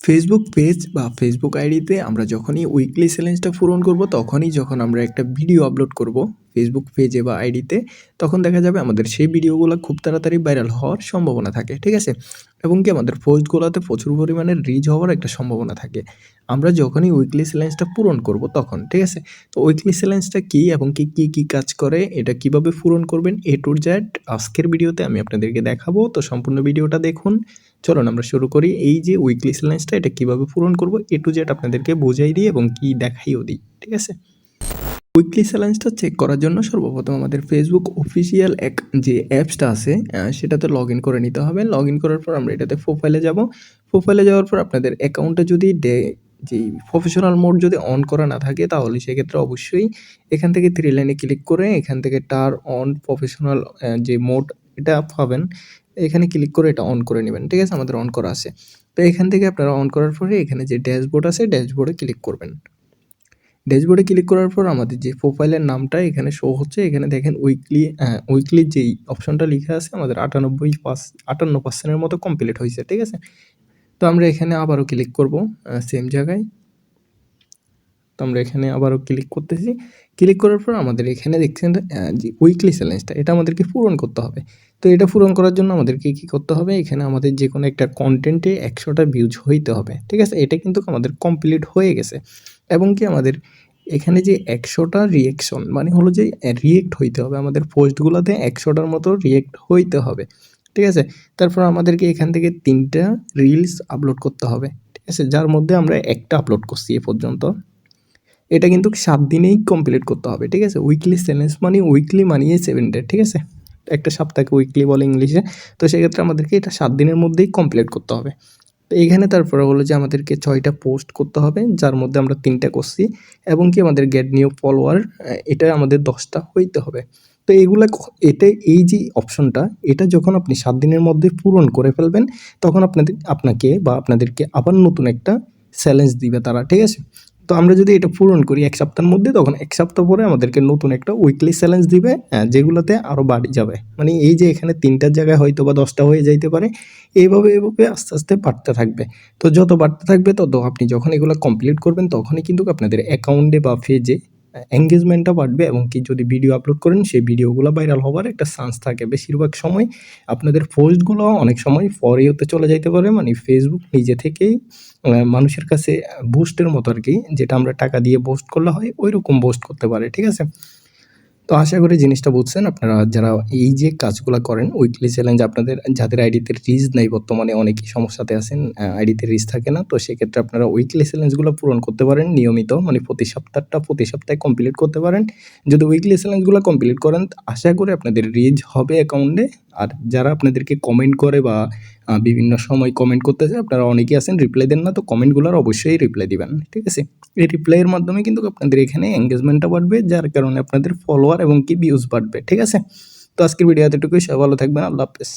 Facebook page বা Facebook আইডিতে আমরা যখনই উইকলি চ্যালেঞ্জটা পূরণ করব, তখনই যখন আমরা একটা ভিডিও আপলোড করব ফেসবুক পেজে বা আইডিতে, তখন দেখা যাবে আমাদের সেই ভিডিওগুলো খুব তাড়াতাড়ি ভাইরাল হওয়ার সম্ভাবনা থাকে, ঠিক আছে? এবং কি আমাদের পোস্টগুলোতে প্রচুর পরিমাণে রিচ হওয়ার একটা সম্ভাবনা থাকে। আমরা যখনই উইকলি চ্যালেঞ্জটা পূরণ করব তখন, ঠিক আছে? তো উইকলি চ্যালেঞ্জটা কী এবং কী কাজ করে, এটা কিভাবে পূরণ করবেন A to Z আজকের ভিডিওতে আমি আপনাদেরকে দেখাবো। তো সম্পূর্ণ ভিডিওটা দেখুন। চলুন আমরা শুরু করি। এই যে উইকলি চ্যালেঞ্জটা এটা কিভাবে পূরণ করব A to Z আপনাদেরকে বুঝাই দিই এবং কি দেখাইও দিই, ঠিক আছে? উইকলি চ্যালেঞ্জটা চেক করার জন্য সর্বপ্রথম আমাদের ফেসবুক অফিসিয়াল এক যে অ্যাপসটা আছে সেটাতে লগ ইন করে নিতে হবে। লগ ইন করার পর আমরা এটাতে প্রোফাইলে যাব। প্রোফাইলে যাওয়ার পর আপনাদের অ্যাকাউন্টে যদি যেই প্রফেশনাল মোড যদি অন করা না থাকে, তাহলে সেক্ষেত্রে অবশ্যই এখান থেকে 3 লাইনে ক্লিক করে এখান থেকে টার্ন অন প্রফেশনাল যে মোড এটা পাবেন। এখানে ক্লিক করে এটা অন করে নেবেন, ঠিক আছে? আমাদের অন করা আছে। তো এখান থেকে আপনারা অন করার পরে এখানে যে ড্যাশবোর্ড আছে ড্যাশবোর্ডে ক্লিক করবেন। ড্যাশবোর্ডে ক্লিক করার পর আমাদের যে প্রোফাইলের নামটা এখানে শো হচ্ছে, এখানে দেখেন উইকলি যেই অপশনটা লিখা আছে আমাদের 58% এর মতো কমপ্লিট হইছে, ঠিক আছে? তো আমরা এখানে আবারও ক্লিক করব সেম জায়গায়। তো আমরা এখানে আবারও ক্লিক করতেছি। ক্লিক করার পর আমাদের এখানে দেখছেন যে উইকলি চ্যালেঞ্জটা এটা আমাদেরকে পূরণ করতে হবে। তো এটা পূরণ করার জন্য আমাদেরকে কী করতে হবে? এখানে আমাদের যেকোনো একটা কনটেন্টে 100টা ভিউজ হইতে হবে, ঠিক আছে? এটা কিন্তু আমাদের কমপ্লিট হয়ে গেছে এবং কি আমাদের এখানে যে 100টা রিঅ্যাকশন মানে হলো যে রিঅ্যাক্ট হইতে হবে। আমাদের পোস্টগুলোতে 100টার মতো রিঅ্যাক্ট হইতে হবে, ঠিক আছে? তারপর আমাদেরকে এখান থেকে 3টা রিলস আপলোড করতে হবে, ঠিক আছে? যার মধ্যে আমরা একটা আপলোড করছি এ পর্যন্ত। এটা কিন্তু 7 দিনেই কমপ্লিট করতে হবে, ঠিক আছে? উইকলি চ্যালেঞ্জ মানে উইকলি মানিয়ে 7 ডে, ঠিক আছে? একটা সপ্তাহকে উইকলি বলে ইংলিশে। তো সেক্ষেত্রে আমাদেরকে এটা 7 দিনের মধ্যেই কমপ্লিট করতে হবে। তো এইখানে তারপরে হলো যে আমাদেরকে 6টা পোস্ট করতে হবে, যার মধ্যে আমরা 3টা করছি এবং কি আমাদের গেট নিউ ফলোয়ার এটা আমাদের 10টা হইতে হবে। তো এগুলা এই যে অপশনটা এটা যখন আপনি 7 দিনের মধ্যে পূরণ করে ফেলবেন, তখন আপনাকে বা আপনাদেরকে আবার নতুন একটা চ্যালেঞ্জ দিবে তারা, ঠিক আছে? তো আমরা যদি এটা পূরণ করি 1 সপ্তাহের মধ্যে, তখন 1 সপ্তাহ পরে আমাদেরকে নতুন একটা উইকলি চ্যালেঞ্জ দিবে, যেগুলোতে আরও বাড়ি যাবে। মানে এই যে এখানে 3টার জায়গায় হয়তো বা 10টা হয়ে যাইতে পারে। এভাবে আস্তে, আস্তে বাড়তে থাকবে। তো যত বাড়তে থাকবে তত আপনি যখন এগুলো কমপ্লিট করবেন, তখনই কিন্তু আপনাদের অ্যাকাউন্টে বা পেজে এনগেজমেন্টটা বাড়বে এবং কি যদি ভিডিও আপলোড করেন সেই ভিডিওগুলো ভাইরাল হওয়ার একটা চান্স থাকে। বেশিরভাগ সময় আপনাদের পোস্টগুলো অনেক সময় পরে হতে চলে যাইতে পারে। মানে ফেসবুক নিজে থেকেই মানুষের কাছে বুস্টের মতো আরকি, যেটা আমরা টাকা দিয়ে বুস্ট করলে হয় ঐরকম বুস্ট করতে পারে, ঠিক আছে? তো আশা করি জিনিসটা বুঝছেন। আপনারা যারা এই যে কাজগুলা করেন উইকলি চ্যালেঞ্জ, আপনাদের যাদের আইডিতে রিচ নাই, বর্তমানে অনেকেই সমস্যাতে আছেন, আইডিতে রিচ থাকে না। তো সেক্ষেত্রে আপনারা উইকলি চ্যালেঞ্জগুলো পূরণ করতে পারেন নিয়মিত, মানে প্রতি সপ্তাহে কমপ্লিট করতে পারেন। যদি উইকলি চ্যালেঞ্জগুলো কমপ্লিট করেন, আশা করি আপনাদের রিচ হবে অ্যাকাউন্টে। আর যারা আপনাদেরকে কমেন্ট করে বা বিভিন্ন সময় কমেন্ট করতেছে, আপনারা অনেকেই আছেন রিপ্লাই দেন না, তো কমেন্টগুলোর অবশ্যই রিপ্লাই দিবেন, ঠিক আছে? এই রিপ্লাইয়ের মাধ্যমে কিন্তু আপনাদের এখানে এনগেজমেন্টটা বাড়বে, যার কারণে আপনাদের ফলোয়ার এবং কি ভিউজ বাড়বে, ঠিক আছে? তো আজকের ভিডিও এতটুকুই। সবাই ভালো থাকবেন। আল্লাহ হাফেজ।